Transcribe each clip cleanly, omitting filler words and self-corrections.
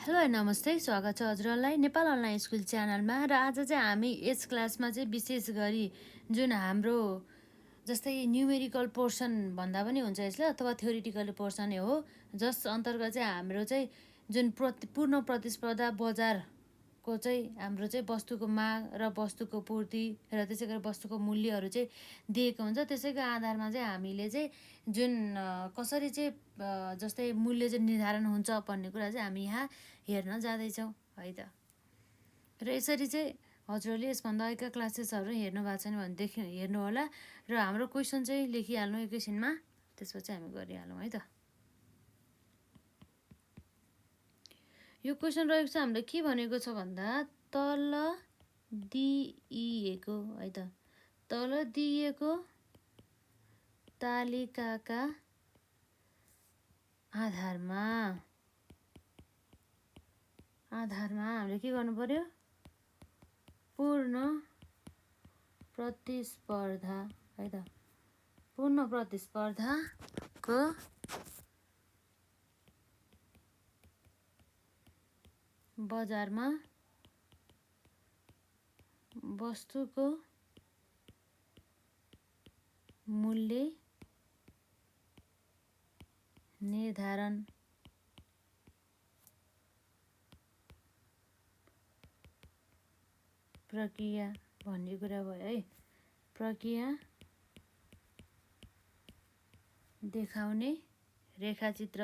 Hello नमस्ते, स्वागत छ हजुरहरूलाई नेपाल अनलाइन स्कुल च्यानलमा। र आज चाहिँ हामी यस क्लासमा चाहिँ विशेष गरी जुन हाम्रो जस्तै न्युमेरिकल पोर्सन भन्दा पनि हुन्छ यसले, अथवा थ्योरिटिकल पोर्सन नै हो, जस अन्तर्गत चाहिँ हाम्रो चाहिँ जुन पूर्ण प्रतिस्पर्धा बजारको चाहिँ हाम्रो चाहिँ वस्तुको माग र वस्तुको पूर्ति र त्यसै गरी वस्तुको मूल्यहरू चाहिँ दिएको हुन्छ। त्यसैको आधारमा चाहिँ हामीले चाहिँ जुन कसरी चाहिँ जस्तै मूल्य चाहिँ निर्धारण हुन्छ भन्ने कुरा चाहिँ हामी यहाँ हेर्न जाँदैछौँ है त। र यसरी चाहिँ हजुरहरूले यसभन्दा अगाडिका क्लासेसहरू हेर्नु भएको छैन भनेदेखि हेर्नु होला र हाम्रो क्वेसन चाहिँ लेखिहाल्नु एकैछिनमा, त्यसपछि हामी गरिहालौँ है त। यो क्वेसन रहेको छ हामीले के भनेको छ भन्दा तल दिइएको है त, तल दिइएको तालिकाका आधारमा हामीले के गर्नु पर्यो, पूर्ण प्रतिस्पर्धा है त, पूर्ण प्रतिस्पर्धाको बजारमा वस्तुको मूल्य निर्धारण प्रक्रिया भन्ने कुरा भयो है। प्रक्रिया देखाउने रेखाचित्र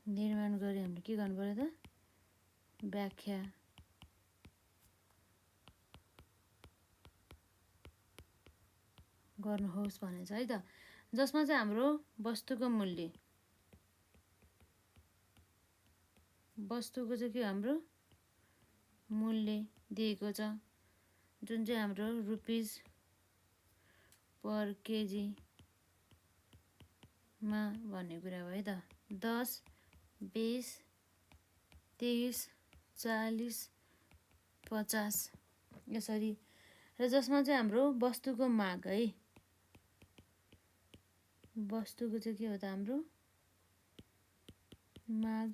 निर्माण गरी हामीले के गर्नु पर्यो त, व्याख्या गर्नुहोस् भनेछ है त। जसमा चाहिँ हाम्रो वस्तुको मूल्य, वस्तुको चाहिँ के हाम्रो मूल्य दिएको छ, जुन चाहिँ हाम्रो रुपिस पर केजीमा भन्ने कुरा भयो है त। 10, 20, 30, 40, 50 यसरी। र जसमा चाहिँ हाम्रो वस्तुको माग है, वस्तुको चाहिँ के हो त हाम्रो माग,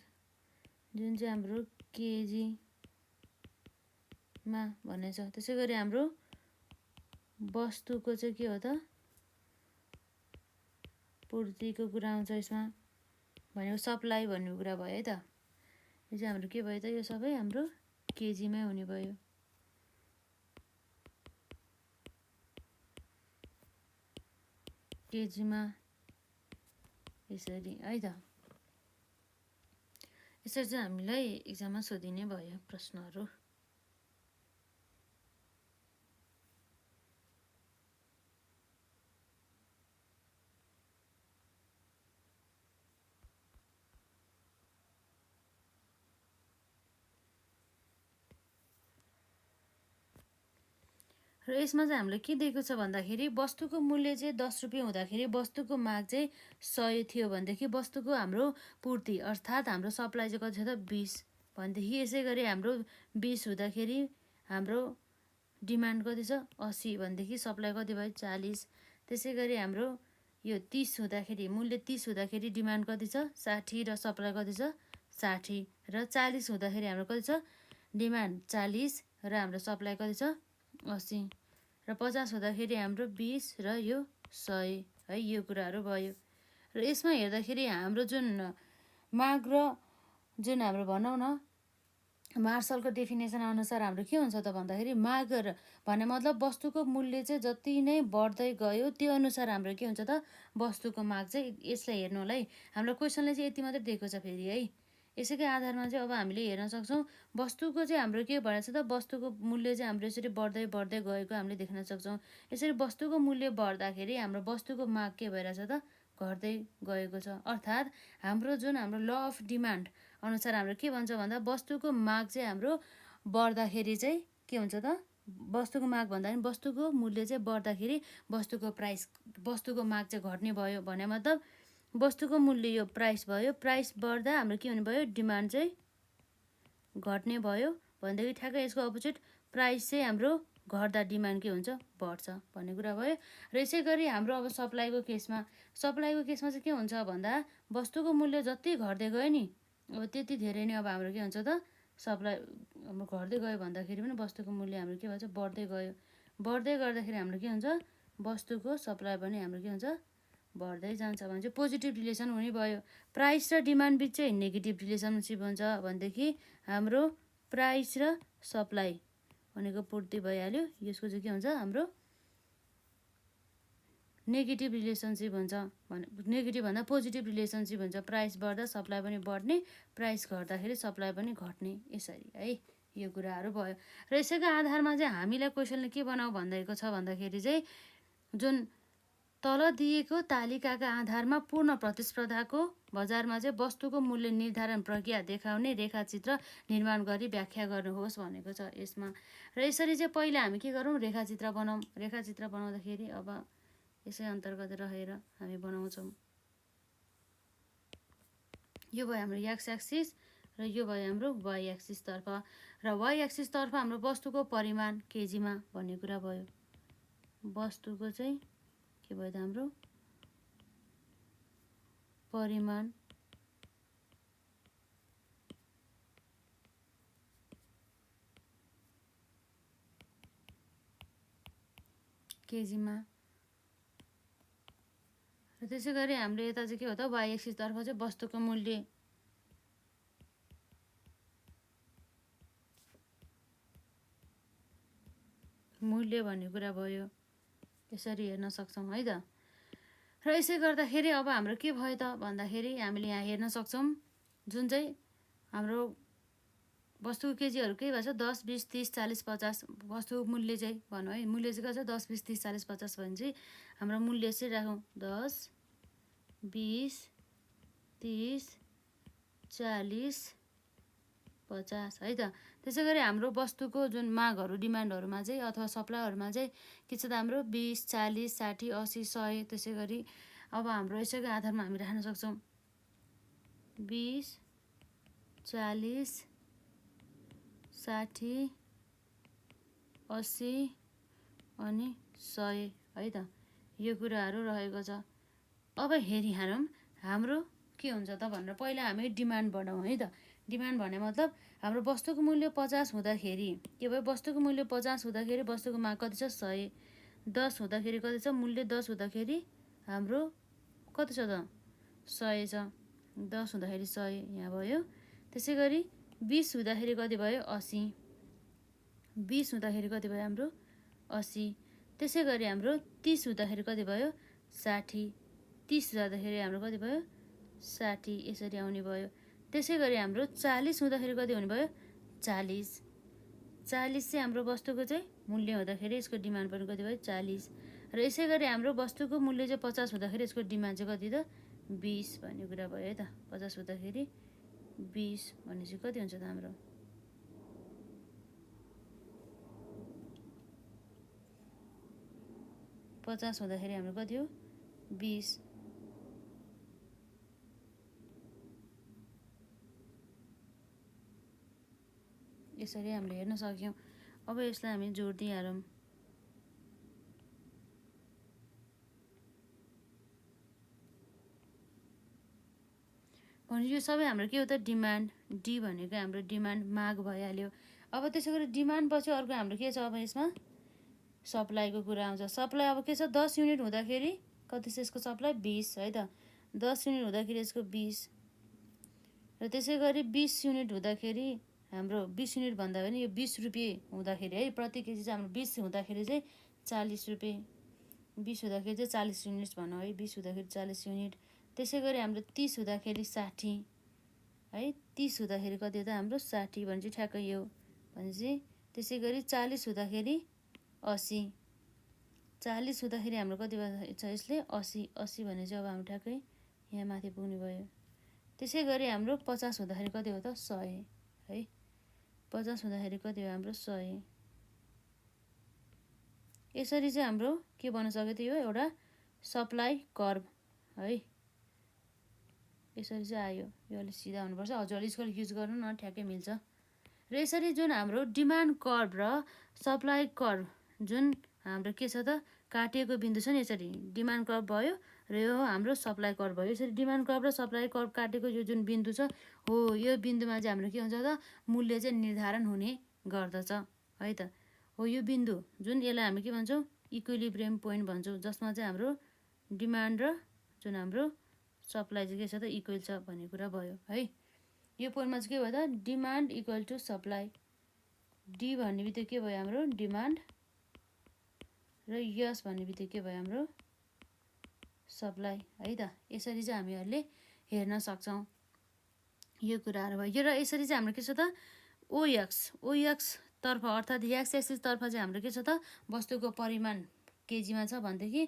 जुन चाहिँ हाम्रो केजीमा भनेछ। त्यसै गरी हाम्रो वस्तुको चाहिँ के हो त, पूर्तिको कुरा आउँछ यसमा, भनेको सप्लाई भन्ने कुरा भयो है त। यो चाहिँ हाम्रो के भयो त, यो सबै हाम्रो केजीमै हुने भयो। केजीमा यसरी है त। यसरी चाहिँ हामीलाई एक्जाममा सोधिने भयो प्रश्नहरू। र यसमा चाहिँ हामीले के दिएको छ भन्दाखेरि वस्तुको मूल्य चाहिँ 10 रुपियाँ हुँदाखेरि वस्तुको माग चाहिँ 100 थियो भनेदेखि वस्तुको हाम्रो पूर्ति अर्थात् हाम्रो सप्लाई चाहिँ कति छ त 20 भनेदेखि, यसै गरी हाम्रो 20 हुँदाखेरि हाम्रो डिमान्ड कति छ 80 भनेदेखि सप्लाई कति भयो 40। त्यसै गरी हाम्रो यो 30 हुँदाखेरि, मूल्य 30 हुँदाखेरि डिमान्ड कति छ 60 र सप्लाई कति छ 60, र 40 हुँदाखेरि हाम्रो कति छ डिमान्ड 40 र हाम्रो सप्लाई कति छ 80, र 50 हुँदाखेरि हाम्रो 20 र यो 100 है। यो कुराहरू भयो। र यसमा हेर्दाखेरि हाम्रो जुन माग र जुन हाम्रो भनौँ न मार्सलको डेफिनेसन अनुसार हाम्रो के हुन्छ त भन्दाखेरि, माग भने मतलब वस्तुको मूल्य चाहिँ जति नै बढ्दै गयो त्यो अनुसार हाम्रो के हुन्छ त वस्तुको माग चाहिँ। यसलाई हेर्नु होला है, हाम्रो क्वेसनले चाहिँ यति मात्रै दिएको छ फेरि है। यसैकै आधारमा चाहिँ अब हामीले हेर्न सक्छौँ वस्तुको चाहिँ हाम्रो के भनेको छ त, वस्तुको मूल्य चाहिँ हाम्रो यसरी बढ्दै बढ्दै गएको हामीले देख्न सक्छौँ। यसरी वस्तुको मूल्य बढ्दाखेरि हाम्रो वस्तुको माग के भइरहेछ त घट्दै गएको छ। अर्थात् हाम्रो जुन हाम्रो ल अफ डिमान्ड अनुसार हाम्रो के भन्छ भन्दा वस्तुको माग चाहिँ हाम्रो बढ्दाखेरि चाहिँ के हुन्छ त, वस्तुको माग भन्दा पनि वस्तुको मूल्य चाहिँ बढ्दाखेरि वस्तुको प्राइस, वस्तुको माग चाहिँ घट्ने भयो भने मतलब वस्तुको मूल्य यो प्राइस भयो, प्राइस बढ्दा हाम्रो के हुने भयो डिमान्ड चाहिँ घट्ने भयो भनेदेखि ठ्याक्कै यसको अपोजिट प्राइस चाहिँ हाम्रो घट्दा डिमान्ड के हुन्छ, बढ्छ भन्ने कुरा भयो। र यसै गरी हाम्रो अब सप्लाईको केसमा चाहिँ के हुन्छ भन्दा वस्तुको मूल्य जति घट्दै गयो नि अब त्यति धेरै नै अब हाम्रो के हुन्छ त सप्लाई अब घट्दै गयो भन्दाखेरि पनि वस्तुको मूल्य हाम्रो के भन्छ, बढ्दै गयो। बढ्दै गर्दाखेरि हाम्रो के हुन्छ, वस्तुको सप्लाई पनि हाम्रो के हुन्छ, बढ्दै जान्छ भने चाहिँ पोजिटिभ रिलेसन हुने भयो। प्राइस र डिमान्ड बिच चाहिँ नेगेटिभ रिलेसनसिप हुन्छ भनेदेखि हाम्रो प्राइस र सप्लाई भनेको पूर्ति भइहाल्यो। यसको चाहिँ के हुन्छ, हाम्रो नेगेटिभ रिलेसनसिप हुन्छ नेगेटिभ भन्दा पोजिटिभ रिलेसनसिप हुन्छ। प्राइस बढ्दा सप्लाई पनि बढ्ने, प्राइस घट्दाखेरि सप्लाई पनि घट्ने, यसरी है यो कुराहरू भयो। र यसैको आधारमा चाहिँ हामीलाई क्वेसनले के बनाऊ भन्दैको छ भन्दाखेरि चाहिँ जुन तल दिएको तालिकाका आधारमा पूर्ण प्रतिस्पर्धाको बजारमा चाहिँ वस्तुको मूल्य निर्धारण प्रक्रिया देखाउने रेखाचित्र निर्माण गरी व्याख्या गर्नुहोस् भनेको छ यसमा। र यसरी चाहिँ पहिला हामी के गरौँ, रेखाचित्र बनाऊँ। रेखाचित्र बनाउँदाखेरि अब यसै अन्तर्गत रहेर हामी बनाउँछौँ। यो भयो हाम्रो एक्स एक्सिस र यो भयो हाम्रो वाइ एक्सिसतर्फ। र वाइ एक्सिसतर्फ हाम्रो वस्तुको परिमाण केजीमा भन्ने कुरा भयो। वस्तुको चाहिँ के भयो त हाम्रो परिमाण केजीमा। र त्यसै गरी हाम्रो यता चाहिँ के हो त, वाइ एक्सिसतर्फ चाहिँ वस्तुको मूल्य भन्ने कुरा भयो। यसरी हेर्न सक्छौँ है त। र यसै गर्दाखेरि अब हाम्रो के भयो त भन्दाखेरि हामीले यहाँ हेर्न सक्छौँ जुन चाहिँ हाम्रो वस्तुको केजीहरू के भएको छ, 10, 20, 30, 40, 50 वस्तुको मूल्य चाहिँ भनौँ है। मूल्य चाहिँ कति छ, 10, 20, 30, 40, 50 भने चाहिँ हाम्रो मूल्य चाहिँ राखौँ 10, 20, 30, 40, 50 है त। त्यसै गरी हाम्रो वस्तुको जुन मागहरू डिमान्डहरूमा चाहिँ अथवा सप्लाईहरूमा चाहिँ के छ त हाम्रो 20, 40, 60, 80, 100। त्यसै गरी अब हाम्रो यसैको आधारमा हामी राख्न सक्छौँ 20, 40, 60, 80 अनि 100 है त। यो कुराहरू रहेको छ। अब हेरौँ हाम्रो के हुन्छ त भनेर पहिला हामी डिमान्ड बढाउँ है त। डिमान्ड भन्ने मतलब हाम्रो वस्तुको मूल्य 50 हुँदाखेरि के भयो, वस्तुको मूल्य 50 हुँदाखेरि वस्तुको माग कति छ, 100। 10 हुँदाखेरि कति छ, मूल्य 10 हुँदाखेरि हाम्रो कति छ त, 100 छ। 10 हुँदाखेरि 100 यहाँ भयो। त्यसै गरी 20 हुँदाखेरि कति भयो, 80। 20 हुँदाखेरि कति भयो हाम्रो 80। त्यसै गरी हाम्रो 30 हुँदाखेरि कति भयो, 60। 30 हुँदाखेरि हाम्रो कति भयो, 60। यसरी आउने भयो। त्यसै गरी हाम्रो 40 हुँदाखेरि कति हुने भयो, 40। 40 चाहिँ हाम्रो वस्तुको चाहिँ मूल्य हुँदाखेरि यसको डिमान्ड पनि कति भयो, 40। र यसै गरी हाम्रो वस्तुको मूल्य चाहिँ 50 हुँदाखेरि यसको डिमान्ड चाहिँ कति त, 20 भन्ने कुरा भयो है त। 50 हुँदाखेरि 20 भन्ने चाहिँ कति हुन्छ त हाम्रो, 50 हुँदाखेरि हाम्रो कति हो, 20। यसरी हामीले हेर्न सक्यौँ। अब यसलाई हामी जोड दिइहालौँ। भने यो सबै हाम्रो के हो त, डिमान्ड। डी भनेको हाम्रो डिमान्ड, माग भइहाल्यो। अब त्यसै गरी डिमान्ड पछि अर्को हाम्रो के छ, अब यसमा सप्लाईको कुरा आउँछ। सप्लाई अब के छ, 10 युनिट हुँदाखेरि कति छ यसको सप्लाई, 20 है त। 10 युनिट हुँदाखेरि यसको 20। र त्यसै गरी 20 युनिट हुँदाखेरि हाम्रो 20 युनिट भन्दा पनि यो 20 रुपियाँ हुँदाखेरि है, प्रति केजी चाहिँ हाम्रो 20 हुँदाखेरि चाहिँ 40 रुपियाँ। 20 हुँदाखेरि चाहिँ 40 युनिट भनौँ है, 20 हुँदाखेरि 40 युनिट। त्यसै गरी हाम्रो 30 हुँदाखेरि 60 है। 30 हुँदाखेरि कति हो त हाम्रो, 60 भने चाहिँ ठ्याक्कै यो भनेपछि। त्यसै गरी 40 हुँदाखेरि 80। 40 हुँदाखेरि हाम्रो कति छ यसले, 80। 80 भने चाहिँ अब हाम्रो ठ्याक्कै यहाँ माथि पुग्ने भयो। त्यसै गरी हाम्रो 50 हुँदाखेरि कति हो त, 100 है। 50 हुँदाखेरि कति हो हाम्रो, 100। यसरी चाहिँ हाम्रो के बन्न सक्यो त, यो एउटा सप्लाई कर्भ है। यसरी चाहिँ आयो। यो अलिक सिधा हुनुपर्छ, हजुरले स्केल युज गर्नु न, ठ्याक्कै मिल्छ। र यसरी जुन हाम्रो डिमान्ड कर्भ र सप्लाई कर्भ जुन हाम्रो के छ त काटिएको बिन्दु छ नि, यसरी डिमान्ड कर्भ भयो र यो हाम्रो सप्लाई कर्भ भयो। यसरी डिमान्ड कर्भ र सप्लाई कर्भ काटेको यो जुन बिन्दु छ हो, यो बिन्दुमा चाहिँ हाम्रो के हुन्छ त मूल्य चाहिँ निर्धारण हुने गर्दछ है त। हो यो बिन्दु जुन यसलाई हामी के भन्छौँ इक्विलिब्रियम पोइन्ट भन्छौँ, जसमा चाहिँ हाम्रो डिमान्ड र जुन हाम्रो सप्लाई चाहिँ के छ त इक्वल छ भन्ने कुरा भयो है। यो पोइन्टमा चाहिँ के भयो त demand equal to supply, D भन्ने बित्तिकै के भयो हाम्रो डिमान्ड र यस भन्ने बित्तिकै के भयो हाम्रो सप्लाई है त। यसरी चाहिँ हामीहरूले हेर्न सक्छौँ यो कुराहरू भयो। र यसरी चाहिँ हाम्रो के छ त ओएक्स तर्फ अर्थात् एक्स एक्सिस तर्फ चाहिँ हाम्रो के छ त वस्तुको परिमाण केजीमा छ भनेदेखि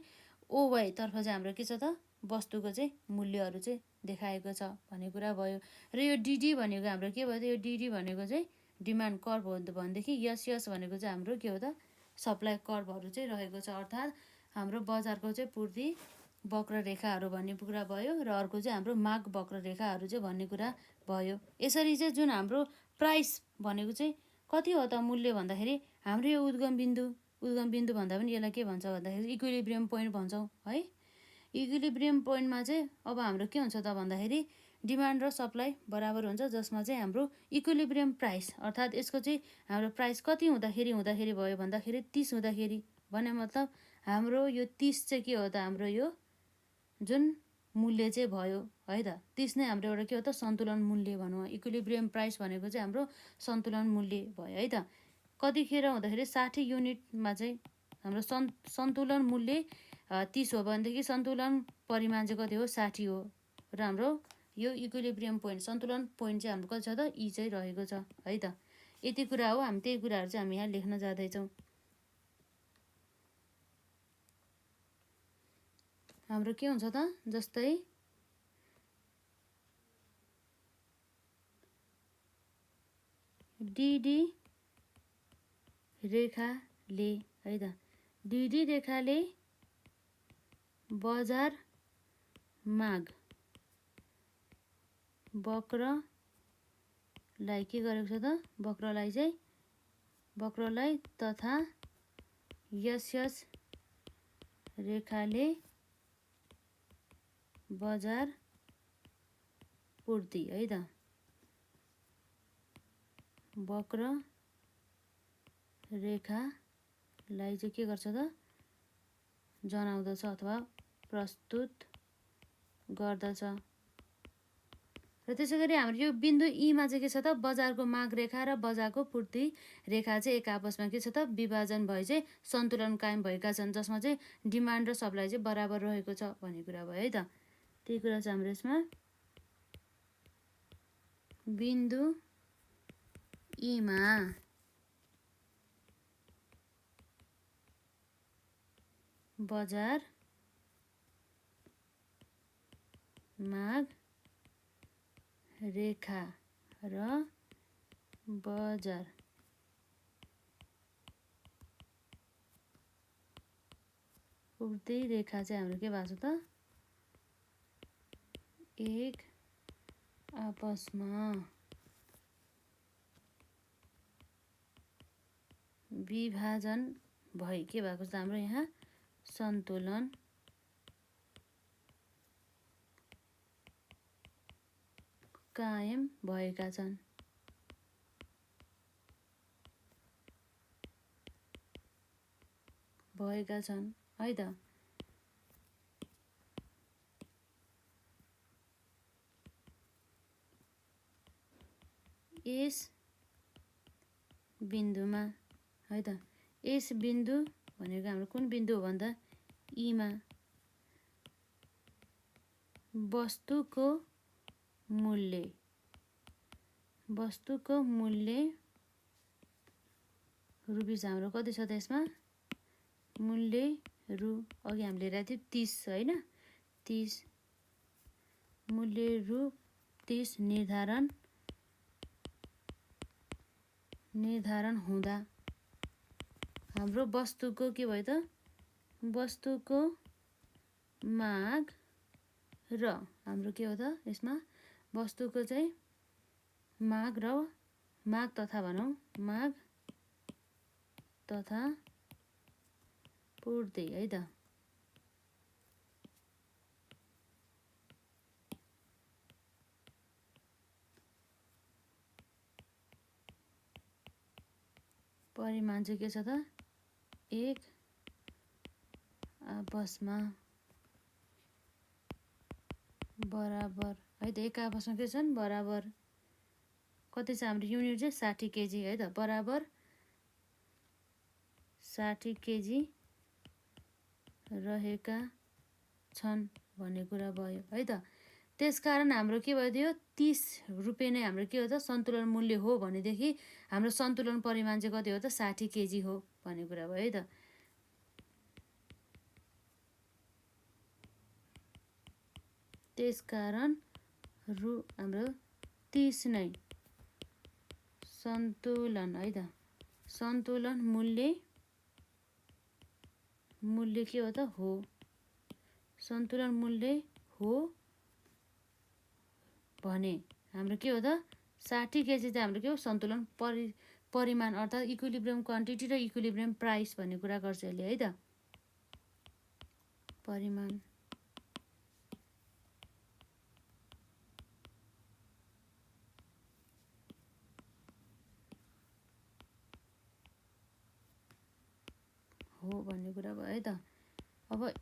ओवाई तर्फ चाहिँ हाम्रो के छ त वस्तुको चाहिँ मूल्यहरू चाहिँ देखाएको छ भन्ने कुरा भयो। र यो डिडी भनेको हाम्रो के भयो त यो डिडी भनेको चाहिँ डिमान्ड कर्भ हो भनेदेखि यस भनेको चाहिँ हाम्रो के हो त सप्लाई कर्भहरू चाहिँ रहेको छ, अर्थात् हाम्रो बजारको चाहिँ पूर्ति वक्र रेखाहरू भन्ने कुरा भयो र अर्को चाहिँ हाम्रो माग वक्र रेखाहरू चाहिँ भन्ने कुरा भयो। यसरी चाहिँ जुन हाम्रो प्राइस भनेको चाहिँ कति हो त मूल्य भन्दाखेरि हाम्रो यो उद्गम बिन्दु भन्दा पनि यसलाई के भन्छ भन्दाखेरि इक्विलिब्रियम पोइन्ट भन्छौँ है। इक्विलिब्रियम पोइन्टमा चाहिँ अब हाम्रो के हुन्छ त भन्दाखेरि डिमान्ड र सप्लाई बराबर हुन्छ, जसमा चाहिँ हाम्रो इक्विलिब्रियम प्राइस अर्थात् यसको चाहिँ हाम्रो प्राइस कति हुँदाखेरि भयो भन्दाखेरि 30 हुँदाखेरि भने मतलब हाम्रो यो 30 चाहिँ के हो त हाम्रो यो जुन मूल्य चाहिँ भयो है त। 30 नै हाम्रो एउटा के हो त सन्तुलन मूल्य भनौँ। इक्विलिब्रियम प्राइस भनेको चाहिँ हाम्रो सन्तुलन मूल्य भयो है त। कतिखेर हुँदाखेरि 60 युनिटमा चाहिँ हाम्रो सन्तुलन मूल्य 30 हो भनेदेखि सन्तुलन परिमाण चाहिँ कति हो 60 हो र हाम्रो यो इक्विलिब्रियम पोइन्ट सन्तुलन पोइन्ट चाहिँ हाम्रो कति छ त ई चाहिँ रहेको छ है त। यति कुरा हो, हामी त्यही कुराहरू चाहिँ हामी यहाँ लेख्न जाँदैछौँ। हाम्रो के हुन्छ त जस्तै डिडी रेखाले है त, डिडी रेखाले बजार माग वक्रलाई के गरेको छ त वक्रलाई तथा यस रेखाले बजार पूर्ति है त वक्र रेखालाई चाहिँ के गर्छ त जनाउँदछ अथवा प्रस्तुत गर्दछ। र त्यसै गरी हाम्रो यो बिन्दु ईमा चाहिँ के छ त बजारको माग रेखा र बजारको पूर्ति रेखा चाहिँ एक आपसमा के छ त विभाजन भए चाहिँ सन्तुलन कायम भएका छन्, जसमा चाहिँ डिमान्ड र सप्लाई चाहिँ बराबर रहेको छ भन्ने कुरा भयो है त। त्यही कुरा चाहिँ हाम्रो यसमा बिन्दु ईमा बजार माग रेखा र बजार पूर्ति रेखा चाहिँ हाम्रो के भएको छ त एक आपसमा विभाजन भई के भएको छ हाम्रो यहाँ सन्तुलन कायम भएका छन्। है त। यस बिन्दुमा है त, यस बिन्दु भनेको हाम्रो कुन बिन्दु हो भन्दा ईमा वस्तुको मूल्य रुपिस हाम्रो कति छ त यसमा मूल्य रु अघि हामीले हेरेको थियौँ 30 हैन 30 मूल्य रु 30 निर्धारण हुँदा हाम्रो वस्तुको के भयो त वस्तुको माग र हाम्रो के हो त यसमा वस्तुको चाहिँ माग र माग तथा भनौँ माग तथा पूर्ति है त। परिमाण चाहिँ के छ त एक आपसमा बराबर है त। एक आपसमा के छन् बराबर। कति छ हाम्रो युनिट चाहिँ 60 केजी है त। बराबर 60 केजी रहेका छन् भन्ने कुरा भयो है त। त्यसकारण हाम्रो के भयो 30 रुपियाँ नै हाम्रो के हो त सन्तुलन मूल्य हो भनेदेखि हाम्रो सन्तुलन परिमाण चाहिँ कति हो त 60 केजी हो भन्ने कुरा भयो है त। त्यसकारण हाम्रो 30 नै सन्तुलन है त। सन्तुलन मूल्य के हो त हो। सन्तुलन मूल्य हो भने हाम्रो के हो त 60 केजी चाहिँ हाम्रो के हो सन्तुलन परिमाण अर्थात् इक्विलिब्रियम क्वान्टिटी र इक्विलिब्रियम प्राइस भन्ने कुरा गर्छ यसले है त। परिमाण हो भन्ने कुरा भयो है त। अब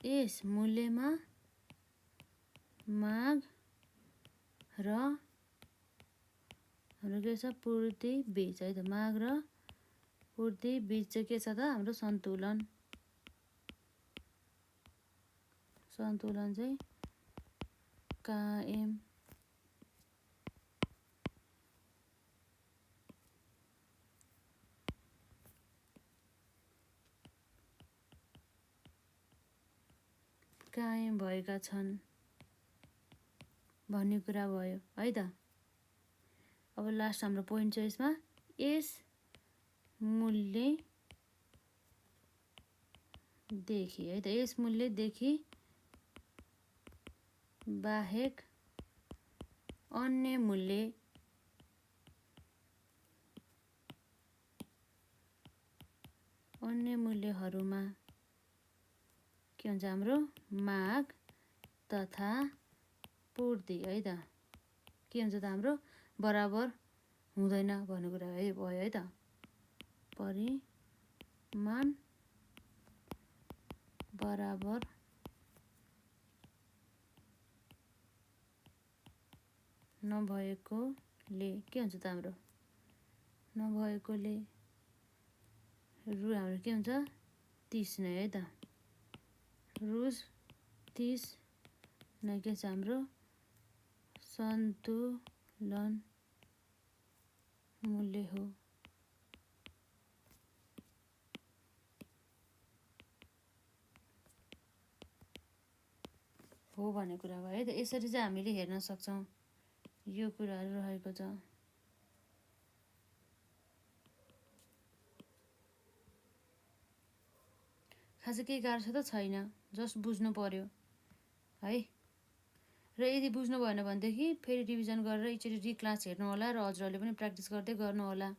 यस मूल्यमा माग र हाम्रो के छ पूर्ति बीच है त। माग र पूर्ति बीच चाहिँ के छ त हाम्रो सन्तुलन। सन्तुलन चाहिँ कायम भएका छन् भन्ने कुरा भयो है त। अब लास्ट हाम्रो पोइन्ट छ यसमा यस मूल्यदेखि है त। यस मूल्यदेखि बाहेक अन्य मूल्यहरूमा के हुन्छ हाम्रो माग तथा पूर्ति है त के हुन्छ त हाम्रो बराबर हुँदैन भन्ने कुरा भयो है त। परिमाण बराबर नभएकोले के हुन्छ त हाम्रो नभएकोले रु हाम्रो के हुन्छ 30 नै है त। रु 30 नै के छ हाम्रो सन्तुलन मूल्य हो भन्ने कुरा भयो है त। यसरी चाहिँ हामीले हेर्न सक्छौँ यो कुराहरू रहेको छ। खासै केही गाह्रो छ त छैन, जस्ट बुझ्नु पर्यो है। र यदि बुझ्नु भएन भनेदेखि फेरि रिभिजन गरेर एकचोटि रिक्लास हेर्नु होला र हजुरहरूले पनि प्र्याक्टिस गर्दै गर्नु होला।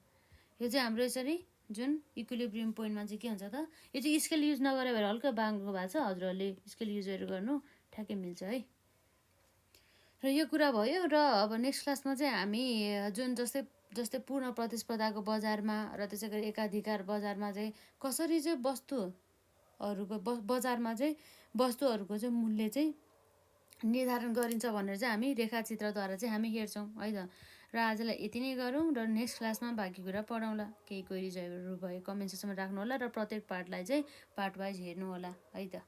यो चाहिँ हाम्रो यसरी जुन इक्विलिब्रियम पोइन्टमा चाहिँ के हुन्छ त यो चाहिँ स्केल युज नगरे भएर हल्का बाङ्गो भएको छ। हजुरहरूले स्केल युजहरू गर्नु ठ्याक्कै मिल्छ है। र यो कुरा भयो। र अब नेक्स्ट क्लासमा चाहिँ हामी जुन जस्तै पूर्ण प्रतिस्पर्धाको बजारमा र त्यसै गरी एकाधिकार बजारमा चाहिँ कसरी चाहिँ बजारमा चाहिँ वस्तुहरूको चाहिँ मूल्य चाहिँ निर्धारण गरिन्छ भनेर चाहिँ हामी रेखाचित्रद्वारा चाहिँ हामी हेर्छौँ है त। र आजलाई यति नै गरौँ र नेक्स्ट क्लासमा बाँकी कुरा पढाउँला। केही क्वेरिजहरू भए कमेन्ट सेक्सनमा राख्नु होला र प्रत्येक पार्टलाई चाहिँ पार्ट वाइज हेर्नु होला है त।